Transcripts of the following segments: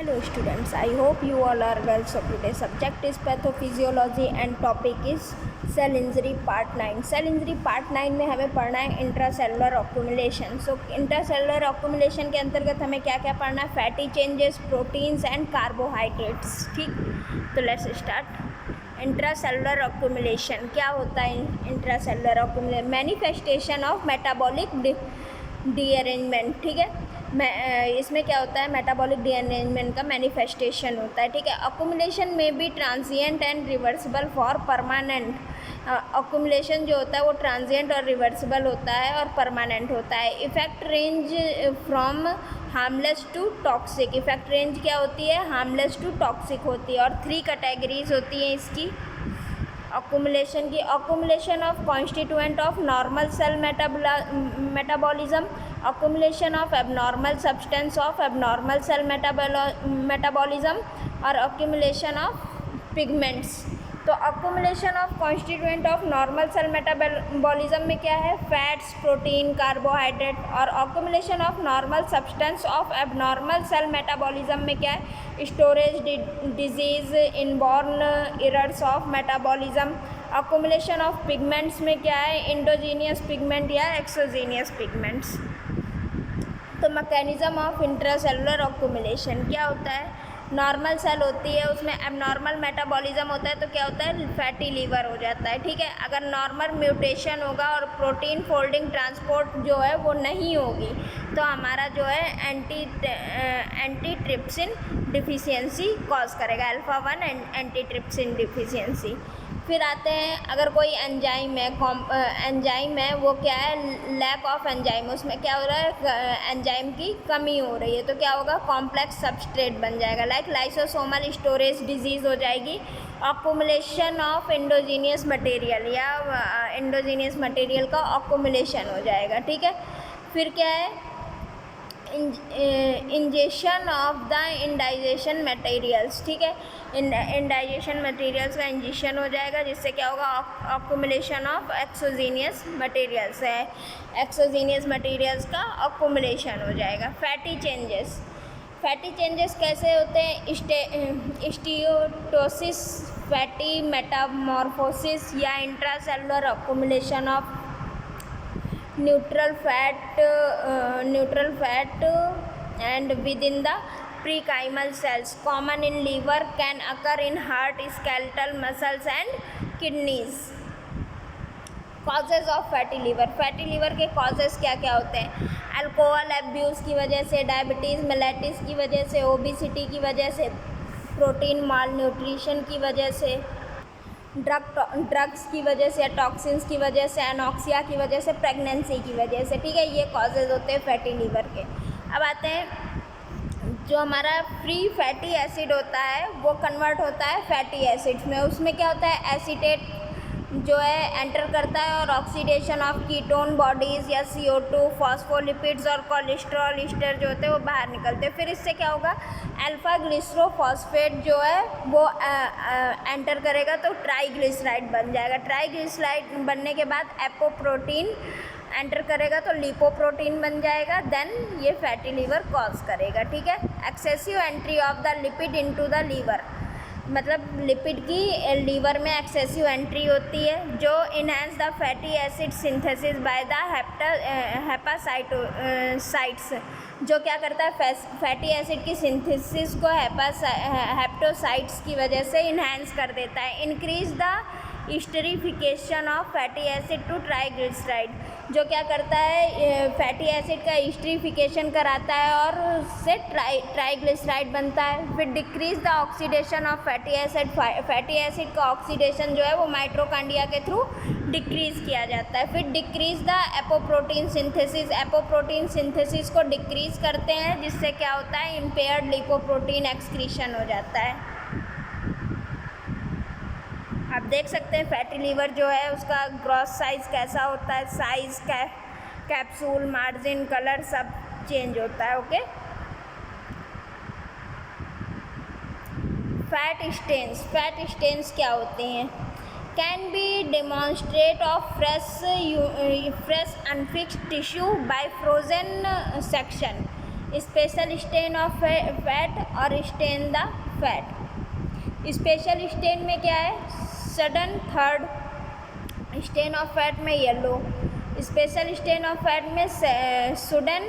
Hello students, I hope you all are well. So today's subject is pathophysiology and topic is cell injury part 9. Cell injury part 9 में हमें पढ़ना है intracellular ऑक्यूमुलेशन. सो intracellular ऑक्यूमुलेशन के अंतर्गत हमें क्या क्या पढ़ना है? Fatty changes, proteins and carbohydrates. ठीक, तो लेट्स स्टार्ट. इंट्रासेलुलर ऑक्यूमुलेशन क्या होता है? Intracellular accumulation manifestation of metabolic derangement. ठीक है, इसमें क्या होता है? मेटाबॉलिक डीअरेंजमेंट का मैनिफेस्टेशन होता है. ठीक है, अक्यूमुलेशन में भी transient and reversible for permanent. Accumulation जो होता है वो ट्रांजिएंट और रिवर्सिबल होता है और परमानेंट होता है. Effect range from harmless to toxic. Effect range क्या होती है? हार्मलेस टू टॉक्सिक होती है. और 3 कैटेगरीज होती हैं इसकी अक्यूमुलेशन की. Accumulation of constituent of normal cell metabolism, accumulation of abnormal substance of abnormal cell metabolism और अक्यूमुलेशन ऑफ पिगमेंट्स. तो accumulation of constituent of normal cell metabolism में क्या है? Fats, protein, carbohydrate. और accumulation of normal substance of abnormal cell metabolism में क्या है? Storage disease, inborn errors of metabolism. Accumulation of pigments में क्या है? इंडोजीनियस पिगमेंट या एक्सोजीनियस पिगमेंट्स. तो मैकेनिज्म ऑफ इंट्रासेलुलर अक्यूमुलेशन क्या होता है? नॉर्मल सेल होती है, उसमें एबनॉर्मल मेटाबॉलिज्म होता है, तो क्या होता है? फैटी लीवर हो जाता है. ठीक है, अगर नॉर्मल म्यूटेशन होगा और प्रोटीन फोल्डिंग ट्रांसपोर्ट जो है वो नहीं होगी तो हमारा जो है एंटीट्रिप्सिन डिफिशियंसी कॉज करेगा. Alpha 1 antitrypsin deficiency. फिर आते हैं, अगर कोई एंजाइम है वो क्या है? Lack of enzyme. उसमें क्या हो रहा है? एंजाइम की कमी हो रही है, तो क्या होगा? कॉम्प्लेक्स सबस्ट्रेट बन जाएगा. लाइक लाइसोसोमल स्टोरेज डिजीज़ हो जाएगी. अक्यूमुलेशन ऑफ इंडोजीनियस मटेरियल या इंडोजीनियस मटेरियल का अक्यूमुलेशन हो जाएगा. ठीक है, फिर क्या है? Ingestion of the indigestion materials. ठीक है, इंडाइजेशन मटेरियल्स का इंजेशन हो जाएगा, जिससे क्या होगा? अक्यूमुलेशन ऑफ एक्सोजीनियस मटेरियल्स है. एक्सोजीनियस मटेरियल्स का अक्यूमुलेशन हो जाएगा. Fatty changes. फैटी चेंजेस कैसे होते हैं? स्टीयोटोसिस, फैटी मेटामॉर्फोसिस या intracellular accumulation of neutral fat and within the parenchymal cells. Common in liver, can occur in heart, skeletal muscles and kidneys. Causes of fatty liver. Fatty liver के causes क्या क्या होते हैं? Alcohol abuse की वजह से, diabetes mellitus की वजह से, ओबिसिटी की वजह से, प्रोटीन माल न्यूट्रिशन की वजह से, ड्रग्स की वजह से, टॉक्सिन्स की वजह से, एनॉक्सिया की वजह से, प्रेगनेंसी की वजह से. ठीक है, ये कॉजेज़ होते हैं फैटी लीवर के. अब आते हैं, जो हमारा फ्री फैटी एसिड होता है वो कन्वर्ट होता है फैटी एसिड्स में. उसमें क्या होता है? एसीटेट जो है एंटर करता है और ऑक्सीडेशन ऑफ कीटोन बॉडीज़ या CO2, फॉस्फोलिपिड्स और कोलेस्ट्रॉल ईस्टर जो होते हैं वो बाहर निकलते हैं. फिर इससे क्या होगा? अल्फा ग्लिसरोफॉस्फेट जो है वो एंटर करेगा तो ट्राइग्लिसराइड बन जाएगा. ट्राइग्लिसराइड बनने के बाद एपोप्रोटीन एंटर करेगा तो लिपोप्रोटीन बन जाएगा. देन ये फैटी लीवर कॉज करेगा. ठीक है, excessive entry of the lipid into the liver. मतलब लिपिड की लीवर में एक्सेसिव एंट्री होती है जो enhance the fatty acid synthesis by the hepatocytes. जो क्या करता है? फैटी एसिड की सिंथेसिस को हेप्टोसाइट्स की वजह से इनहेंस कर देता है. Increase the esterification of fatty acid to triglyceride. जो क्या करता है? फैटी एसिड का इस्टरिफिकेशन कराता है और उससे ट्राइग्लिसराइड बनता है. फिर decrease the oxidation of fatty acid. Fatty acid का ऑक्सीडेशन जो है वो माइटोकॉन्ड्रिया के थ्रू डिक्रीज़ किया जाता है. फिर decrease the apoprotein synthesis. Apoprotein synthesis को डिक्रीज़ करते हैं, जिससे क्या होता है? इम्पेयर्ड लिपोप्रोटीन एक्सक्रीशन हो जाता है. आप देख सकते हैं फैटी लीवर जो है उसका ग्रॉस साइज़ कैसा होता है. साइज़, कैप्सूल, मार्जिन, कलर सब चेंज होता है. Okay, fat stains. Fat stains क्या होते हैं? Can be demonstrate of fresh unfixed tissue by frozen section. Special stain of fat और stain the fat. Special stain में क्या है, Sudan third, stain of fat में yellow, special stain of fat में Sudan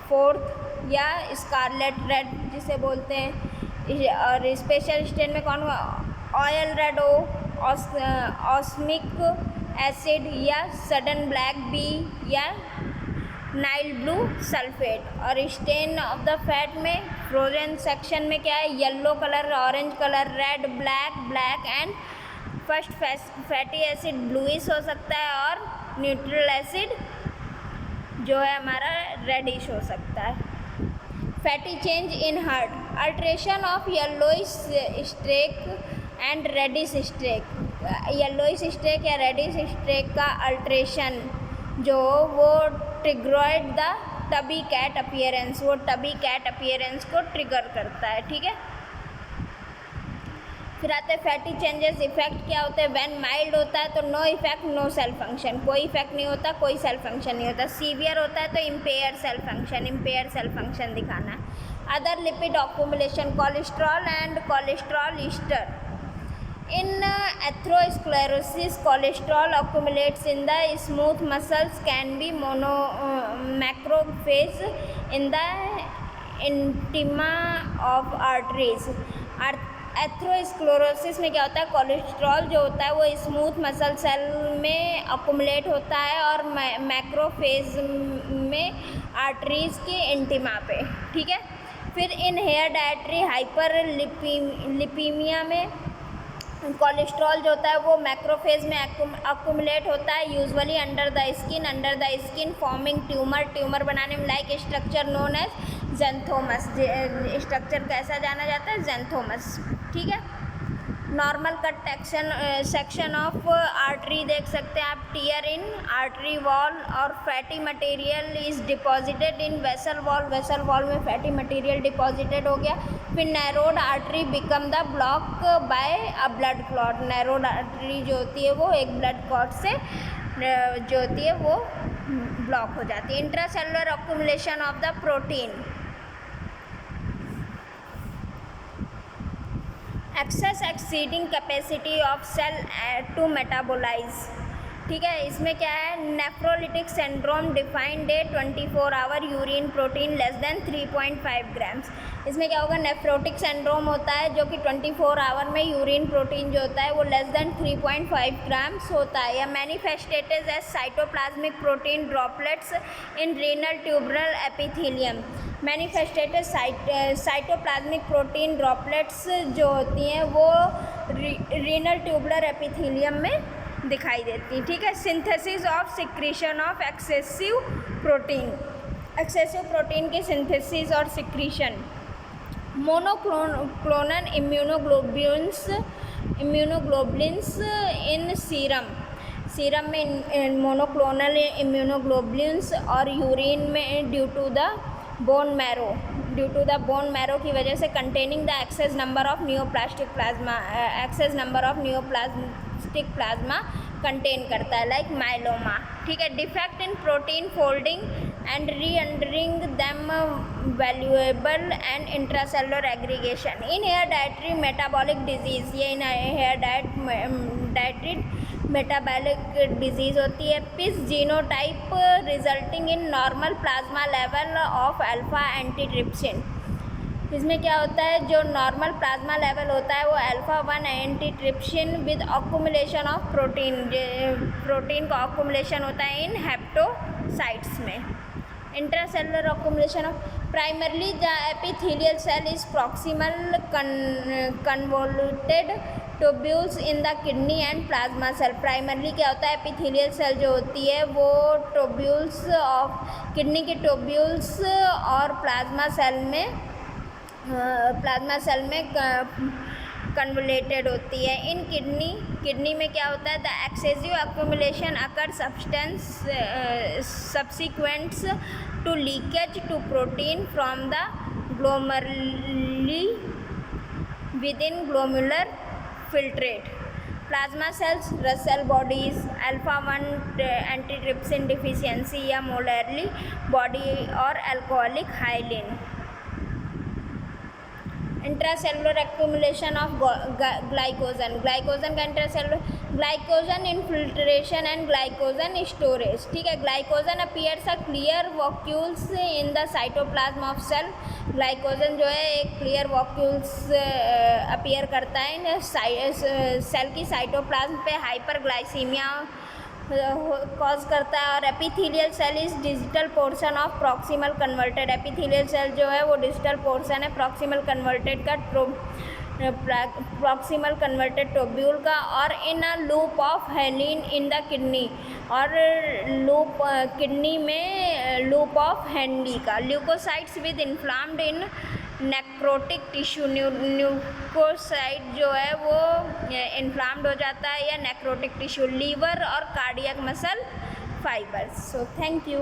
fourth या scarlet red जिसे बोलते हैं। और स्पेशल स्टेन में कौन, ऑयल रेड हो, ऑस्मिक एसिड या सडन ब्लैक बी या नाइल ब्लू सल्फेट। और स्टेन ऑफ द फैट में फ्रोजन सेक्शन में क्या है, yellow colour, orange colour, red, black and first fatty acid bluish हो सकता है और न्यूट्रल एसिड जो है हमारा रेडिश हो सकता है। Fatty change in heart, alteration of yellowish streak and reddish streak. Yellowish streak या रेडिश स्ट्रेक का अल्ट्रेशन जो वो triggered the tabby cat appearance, वो टबी कैट अपीयरेंस को ट्रिगर करता है, ठीक है। फिर आते हैं फैटी चेंजेस इफेक्ट क्या होते हैं। व्हेन माइल्ड होता है तो no effect no cell function, कोई इफेक्ट नहीं होता, कोई सेल फंक्शन नहीं होता। सीवियर होता है तो इम्पेयर सेल फंक्शन दिखाना है। Other lipid accumulation, cholesterol and cholesterol ester. In atherosclerosis, cholesterol accumulates in the smooth muscles, can be macrophage in the intima of arteries। Atherosclerosis में क्या होता है, कोलेस्ट्रॉल जो होता है वो स्मूथ मसल सेल में अकुमुलेट होता है और मैक्रोफेज में आर्टरीज के इंटिमा पे, ठीक है। फिर इन हेयर डायट्री हाइपर लिपीमिया में कोलेस्ट्रॉल जो होता है वो मैक्रोफेज में अकुमुलेट होता है, usually under the skin forming tumour बनाने में, like structure known as xanthomas. Structure कैसा जाना जाता है, ज़ेंथोमस, ठीक है। Normal cut section of artery देख सकते हैं आप, टीयर इन आर्टरी वॉल और fatty material is deposited in vessel wall में फैटी मटेरियल डिपॉजिटेड हो गया। फिर narrowed artery become the block by a blood clot. Narrowed artery जो होती है वो एक ब्लड क्लॉट से जो होती है वो ब्लॉक हो जाती है। Intracellular accumulation of the protein, excess exceeding capacity of cell to metabolize, ठीक है। इसमें क्या है, nephrotic syndrome defined a 24 hour urine protein less than 3.5 grams. इसमें क्या होगा, नेफ्रोटिक सिंड्रोम होता है जो कि 24 आवर में यूरिन प्रोटीन जो होता है वो लेस देन 3.5 ग्राम्स होता है। या manifested as cytoplasmic protein droplets in renal tubular epithelium. Manifested cytoplasmic protein droplets जो होती हैं वो रीनल ट्यूबुलर एपिथेलियम में दिखाई देती है, ठीक है। Synthesis of secretion of excessive protein की सिंथेसिस और secretion. Monoclonal immunoglobulins in serum में मोनोक्लोनल इम्यूनोग्लोबुलिन्स और यूरिन में due to the bone marrow की वजह से containing the excess number of neoplastic plasma contain करता है, लाइक माइलोमा, ठीक है। Defect in protein folding and rendering them valuable and intracellular aggregation. In hereditary metabolic disease, ये in hereditary metabolic disease होती है। पिस genotype resulting in normal plasma level of alpha antitrypsin. इसमें क्या होता है, जो नॉर्मल प्लाज्मा लेवल होता है वो alpha 1 antitrypsin with accumulation of protein का अक्यूमुलेशन होता है इन हेप्टोसाइट्स में। Intracellular accumulation of primarily the epithelial cell is proximal convoluted tubules in the kidney and plasma cell. Primarily क्या होता है, एपिथेलियल सेल जो होती है वो ट्यूब्यूल्स ऑफ किडनी के ट्यूब्यूल्स और प्लाज्मा सेल में कन्वोलेटेड होती है। इन किडनी में क्या होता है, the excessive accumulation occur subsequents to leakage to protein from the glomeruli within glomerular filtrate. Plasma cells, Russell bodies, alpha one antitrypsin deficiency या मोलरली बॉडी और alcoholic hyaline. Intracellular accumulation of glycogen, glycogen का intracellular, glycogen infiltration and glycogen storage. ठीक है, glycogen appears a clear vacuoles in the cytoplasm of cell. Glycogen जो है एक clear vacuoles appear करता है सेल की साइटोप्लाज्म पे, हाइपरग्लाइसीमिया कॉज करता है। और epithelial cell is digital portion of proximal convoluted, epithelial cell जो है वो डिजिटल पोर्शन है प्रॉक्सिमल कन्वर्टेड का, प्रॉक्सिमल कन्वर्टेड ट्यूब्यूल का। और इन अ लूप ऑफ हेलिन इन द किडनी, और लूप किडनी में लूप ऑफ हेनली का। Leucocytes with inflamed in necrotic tissue, leucocyte जो है वो इन्फ्लाम्ड हो जाता है या नेक्रोटिक टिश्यू, लीवर और cardiac muscle fibres. So thank you.